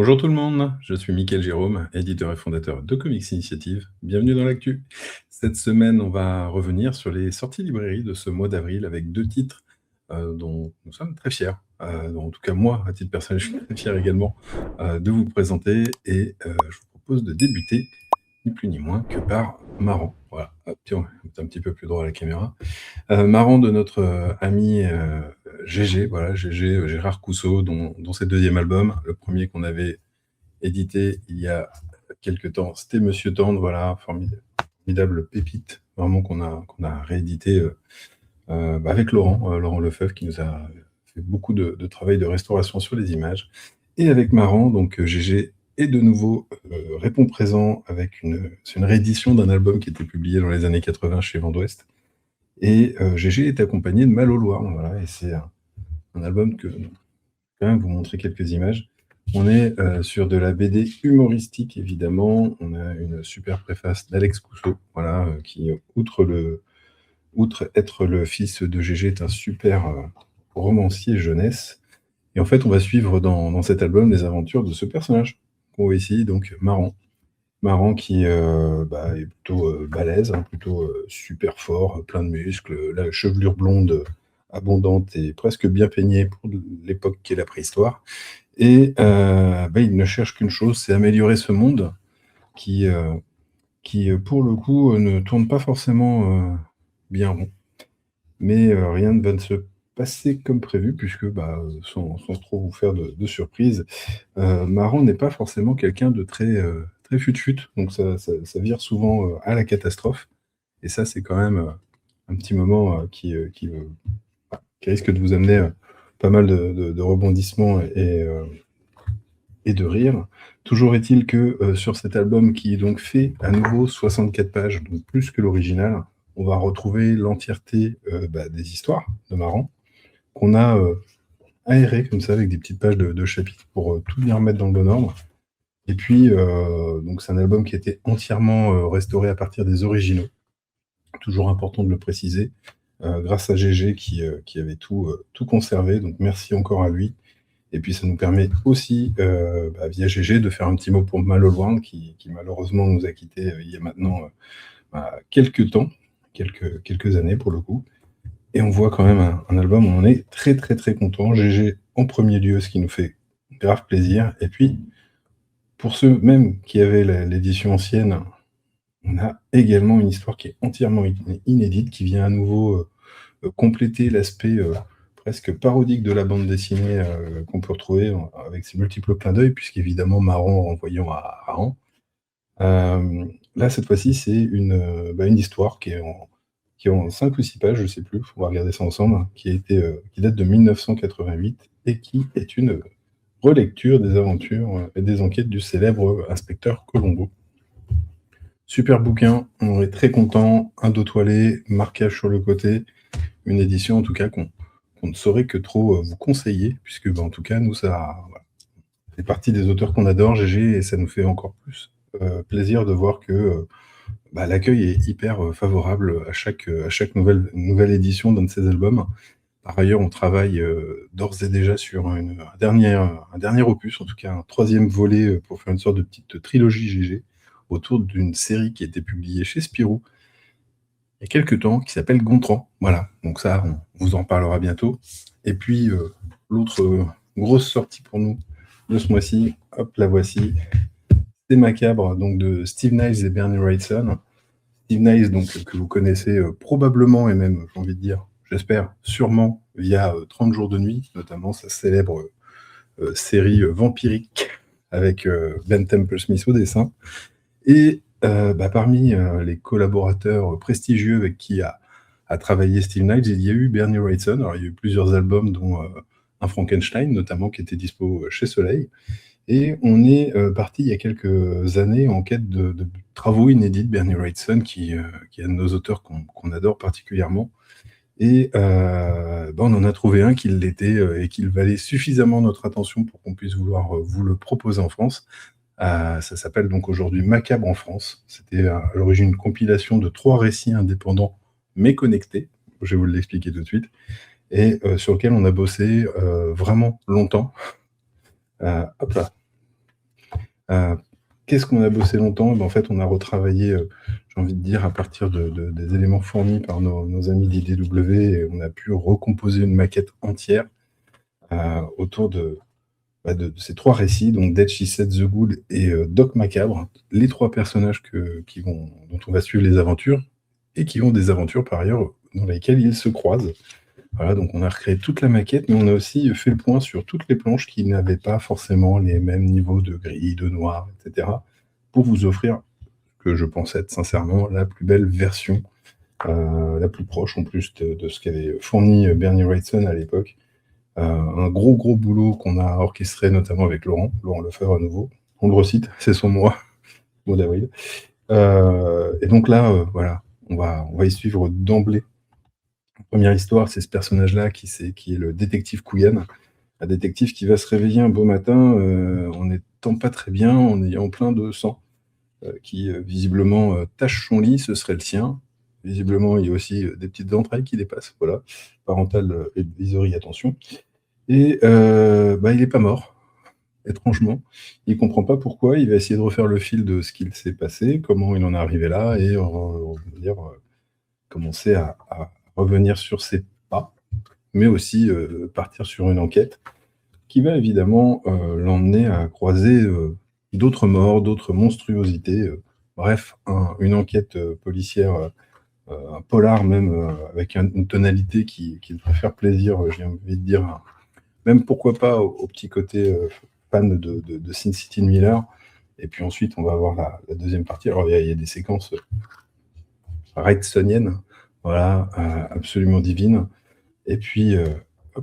Bonjour tout le monde, je suis Mickaël Jérôme, éditeur et fondateur de Comics Initiative. Bienvenue dans l'actu. Cette semaine, on va revenir sur les sorties librairies de ce mois d'avril avec deux titres dont nous sommes très fiers. En tout cas, moi, à titre personnel, je suis très fier également de vous présenter et je vous propose de débuter ni plus ni moins que par Marran. Voilà, hop, tiens, on est un petit peu plus droit à la caméra. Marrant de notre ami GG, voilà, GG, Gérard Cousseau, dont c'est le deuxième album. Le premier qu'on avait édité il y a quelque temps, c'était Monsieur Tendre, voilà, formidable pépite, vraiment qu'on a réédité avec Laurent Lefebvre, qui nous a fait beaucoup de travail de restauration sur les images. Et avec Marrant, donc GG est de nouveau répond présent avec c'est une réédition d'un album qui était publié dans les années 80 chez Vent d'Ouest. Et GG est accompagné de Mal au Loir, voilà, et c'est un album que je vais quand même vous montrer quelques images. On est sur de la BD humoristique, évidemment. On a une super préface d'Alex Cousseau, voilà, qui, outre être le fils de GG, est un super romancier jeunesse. Et en fait, on va suivre dans cet album les aventures de ce personnage qu'on voit ici, donc Marrant qui est plutôt balèze, hein, plutôt super fort, plein de muscles, la chevelure blonde abondante et presque bien peignée pour l'époque qu'est la préhistoire. Et il ne cherche qu'une chose, c'est améliorer ce monde qui pour le coup, ne tourne pas forcément bien rond. Mais rien ne va se passer comme prévu puisque, sans trop vous faire de surprise, Marrant n'est pas forcément quelqu'un de très fut-fut, donc ça vire souvent à la catastrophe. Et ça, c'est quand même un petit moment qui risque de vous amener pas mal de rebondissements et de rires. Toujours est-il que sur cet album qui donc fait à nouveau 64 pages, donc plus que l'original, on va retrouver l'entièreté des histoires de Marrant, qu'on a aéré comme ça avec des petites pages de chapitres pour tout bien remettre dans le bon ordre. Et puis, donc c'est un album qui a été entièrement restauré à partir des originaux. Toujours important de le préciser, grâce à GG qui avait tout conservé. Donc merci encore à lui. Et puis ça nous permet aussi, via GG, de faire un petit mot pour Mal au Loin, qui malheureusement nous a quittés il y a maintenant quelques temps, quelques années pour le coup. Et on voit quand même un album où on est très très très content. GG en premier lieu, ce qui nous fait grave plaisir. Et puis, pour ceux même qui avaient l'édition ancienne, on a également une histoire qui est entièrement inédite, qui vient à nouveau compléter l'aspect presque parodique de la bande dessinée qu'on peut retrouver avec ses multiples clins d'œil, puisqu'évidemment Marron renvoyant à Aran. Là, cette fois-ci, c'est une histoire qui est en 5 ou 6 pages, je ne sais plus, on va regarder ça ensemble, qui date de 1988 et qui est une relecture des aventures et des enquêtes du célèbre inspecteur Colombo. Super bouquin, on est très content, un dos toilé, marquage sur le côté, une édition en tout cas qu'on ne saurait que trop vous conseiller, puisque en tout cas, nous, ça fait partie des auteurs qu'on adore, GG, et ça nous fait encore plus plaisir de voir que l'accueil est hyper favorable à chaque nouvelle édition d'un de ces albums. Par ailleurs, on travaille d'ores et déjà sur un dernier opus, en tout cas un troisième volet pour faire une sorte de petite trilogie GG autour d'une série qui a été publiée chez Spirou il y a quelques temps, qui s'appelle Gontran. Voilà, donc ça, on vous en parlera bientôt. Et puis, l'autre grosse sortie pour nous de ce mois-ci, hop, la voici, c'est Macabre, donc de Steve Niles et Bernie Wrightson. Steve Niles, donc, que vous connaissez probablement, et même, j'ai envie de dire, j'espère, sûrement, via 30 jours de nuit, notamment sa célèbre série vampirique avec Ben Temple Smith au dessin. Et parmi les collaborateurs prestigieux avec qui a travaillé Steve Niles, il y a eu Bernie Wrightson. Alors, il y a eu plusieurs albums, dont un Frankenstein, notamment, qui était dispo chez Soleil. Et on est parti il y a quelques années en quête de travaux inédits de Bernie Wrightson, qui est un de nos auteurs qu'on adore particulièrement. Et on en a trouvé un qui l'était et qui valait suffisamment notre attention pour qu'on puisse vouloir vous le proposer en France. Ça s'appelle donc aujourd'hui Macabre en France. C'était à l'origine une compilation de 3 récits indépendants mais connectés. Je vais vous l'expliquer tout de suite. Et sur lequel on a bossé vraiment longtemps. Hop là. qu'est-ce qu'on a bossé longtemps? En fait, on a retravaillé, j'ai envie de dire, à partir des éléments fournis par nos amis d'IDW, et on a pu recomposer une maquette entière autour de ces trois récits, donc Dead She Said, The Ghoul et Doc Macabre, les trois personnages dont on va suivre les aventures, et qui ont des aventures par ailleurs dans lesquelles ils se croisent. Voilà, donc on a recréé toute la maquette, mais on a aussi fait le point sur toutes les planches qui n'avaient pas forcément les mêmes niveaux de gris, de noir, etc., pour vous offrir, que je pense être sincèrement la plus belle version, la plus proche en plus de ce qu'avait fourni Bernie Wrightson à l'époque. Un gros boulot qu'on a orchestré notamment avec Laurent Lefebvre à nouveau. On le recite, c'est son mois d'avril. Et donc là, voilà, on va y suivre d'emblée. Première histoire, c'est ce personnage-là qui est le détective Coogan, un détective qui va se réveiller un beau matin en n'étant pas très bien, en ayant plein de sang, qui visiblement tache son lit, ce serait le sien. Visiblement, il y a aussi des petites entrailles qui dépassent, voilà. Parental advisory, attention. Et il n'est pas mort, étrangement. Il ne comprend pas pourquoi, il va essayer de refaire le fil de ce qu'il s'est passé, comment il en est arrivé là, et on va dire, commencer à revenir sur ses pas, mais aussi partir sur une enquête qui va évidemment l'emmener à croiser d'autres morts, d'autres monstruosités. Bref, une enquête policière, un polar même, avec une tonalité qui devrait faire plaisir, j'ai envie de dire, même pourquoi pas au petit côté fan de Sin City de Miller. Et puis ensuite, on va avoir la deuxième partie. Alors, il y a des séquences wrightsoniennes, voilà, absolument divines. Et puis,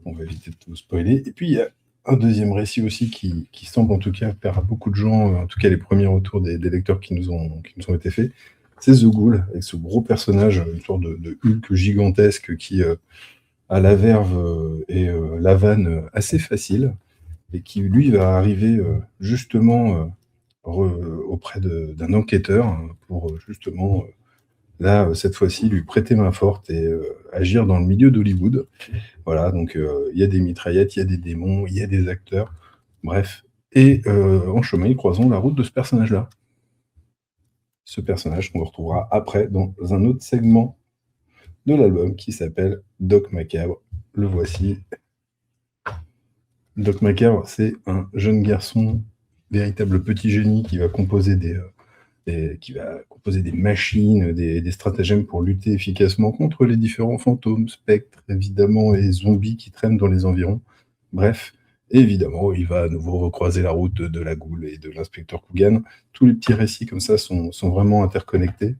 on va éviter de tout spoiler. Et puis, il y a un deuxième récit aussi qui semble en tout cas plaire à beaucoup de gens, en tout cas les premiers retours des lecteurs qui nous ont été faits. C'est The Ghoul, avec ce gros personnage, une sorte de Hulk gigantesque qui a la verve et la vanne assez facile, et qui lui va arriver justement auprès d'un enquêteur, hein, pour justement là, cette fois-ci, lui prêter main forte et agir dans le milieu d'Hollywood. Voilà, donc il y a des mitraillettes, il y a des démons, il y a des acteurs, bref. Et en chemin, ils croiseront la route de ce personnage-là. Ce personnage qu'on retrouvera après dans un autre segment de l'album qui s'appelle Doc Macabre. Le voici. Doc Macabre, c'est un jeune garçon, véritable petit génie qui va composer des machines, des stratagèmes pour lutter efficacement contre les différents fantômes, spectres, évidemment, et zombies qui traînent dans les environs. Bref, et évidemment, il va à nouveau recroiser la route de la Ghoul et de l'inspecteur Coogan. Tous les petits récits comme ça sont vraiment interconnectés.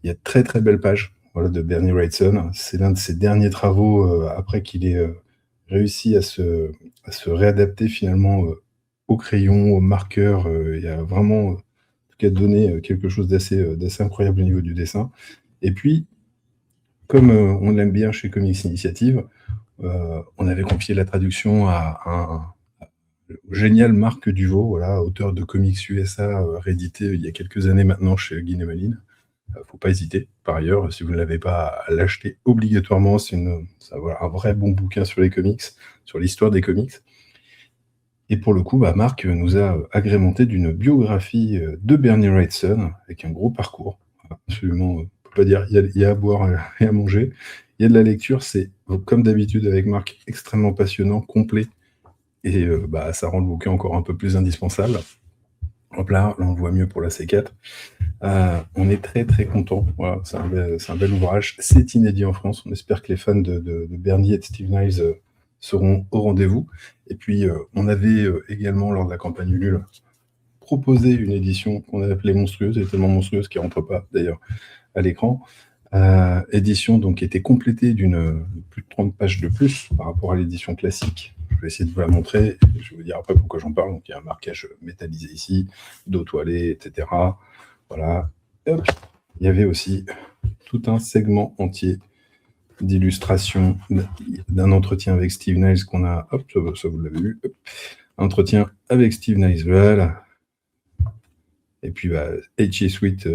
Il y a de très très belles pages, voilà, de Bernie Wrightson. C'est l'un de ses derniers travaux après qu'il ait réussi à se réadapter finalement au crayon, au marqueur. Il y a vraiment qui a donné quelque chose d'assez incroyable au niveau du dessin. Et puis, comme on l'aime bien chez Comics Initiative, on avait confié la traduction au génial Marc Duvaux, voilà, auteur de comics USA réédité il y a quelques années maintenant chez Guy Malin. Faut pas hésiter. Par ailleurs, si vous ne l'avez pas, à l'acheter obligatoirement. C'est voilà, un vrai bon bouquin sur les comics, sur l'histoire des comics. Et pour le coup, Marc nous a agrémenté d'une biographie de Bernie Wrightson, avec un gros parcours. Absolument, on peut pas dire, il y a à boire et à manger. Il y a de la lecture, c'est, comme d'habitude avec Marc, extrêmement passionnant, complet, et ça rend le bouquin encore un peu plus indispensable. Hop là, on le voit mieux pour la C4. On est très très content. Voilà, c'est un bel ouvrage. C'est inédit en France. On espère que les fans de Bernie et de Steve Niles seront au rendez-vous. Et puis, on avait également, lors de la campagne Ulule, proposé une édition qu'on a appelée monstrueuse, et tellement monstrueuse qu'elle ne rentre pas d'ailleurs à l'écran. Édition donc, qui était complétée d'une plus de 30 pages de plus par rapport à l'édition classique. Je vais essayer de vous la montrer. Je vais vous dire après pourquoi j'en parle. Donc, il y a un marquage métallisé ici, dos toilé, etc. Voilà. Hop. Il y avait aussi tout un segment entier d'illustration d'un entretien avec Steve Niles qu'on a, hop, ça vous l'avez vu, hop. Entretien avec Steve Niles, voilà. Et puis H.E. Sweet,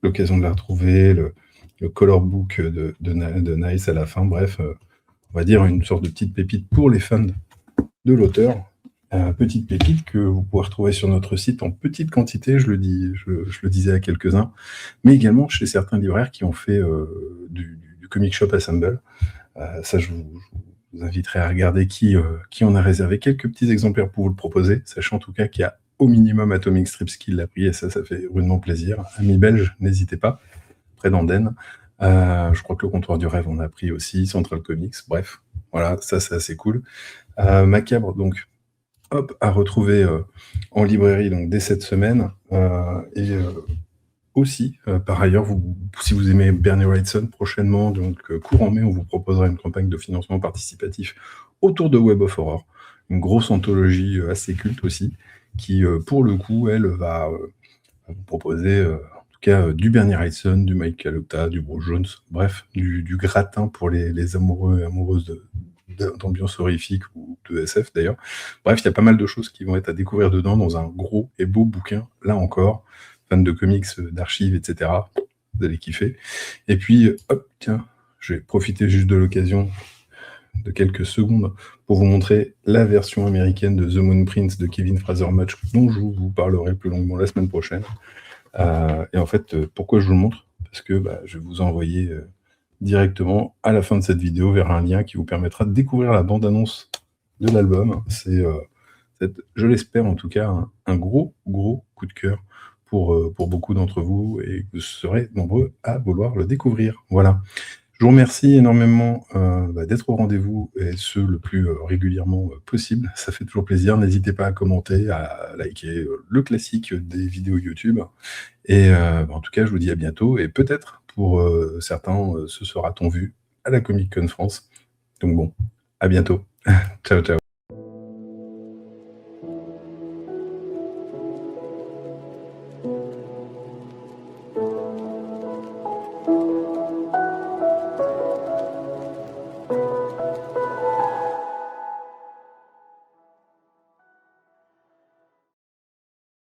l'occasion de la retrouver, le color book de Niles à la fin, bref, on va dire une sorte de petite pépite pour les fans de l'auteur. Petite pépite que vous pouvez retrouver sur notre site en petite quantité, je le disais à quelques-uns, mais également chez certains libraires qui ont fait du comic shop assemble. Ça, je vous inviterai à regarder qui en a réservé quelques petits exemplaires pour vous le proposer, sachant en tout cas qu'il y a au minimum Atomic Strips qui l'a pris, et ça fait rudement plaisir. Amis belges, n'hésitez pas, près d'Andenne. Je crois que le comptoir du rêve on a pris aussi, Central Comics, bref, voilà, ça c'est assez cool. Macabre, donc, hop, à retrouver en librairie donc, dès cette semaine. Et aussi, par ailleurs, si vous aimez Bernie Wrightson, prochainement, donc courant mai, on vous proposera une campagne de financement participatif autour de Web of Horror, une grosse anthologie assez culte aussi, qui, pour le coup, elle, va vous proposer, en tout cas, du Bernie Wrightson, du Mike Calotta, du Bruce Jones, bref, du gratin pour les amoureux et amoureuses d'ambiance horrifique ou de SF d'ailleurs. Bref, il y a pas mal de choses qui vont être à découvrir dedans dans un gros et beau bouquin, là encore, fans de comics, d'archives, etc. Vous allez kiffer. Et puis, hop, tiens, je vais profiter juste de l'occasion de quelques secondes pour vous montrer la version américaine de The Moon Prince de Kevin Fraser Much, dont je vous parlerai plus longuement la semaine prochaine. Et en fait, pourquoi je vous le montre? Parce que je vais vous envoyer directement à la fin de cette vidéo vers un lien qui vous permettra de découvrir la bande-annonce de l'album. C'est, je l'espère en tout cas, un gros coup de cœur pour beaucoup d'entre vous, et vous serez nombreux à vouloir le découvrir. Voilà. Je vous remercie énormément d'être au rendez-vous, et ce, le plus régulièrement possible. Ça fait toujours plaisir. N'hésitez pas à commenter, à liker le classique des vidéos YouTube. Et en tout cas, je vous dis à bientôt. Et peut-être, pour certains, ce sera ton vu à la Comic Con France. Donc bon, à bientôt. Ciao, ciao.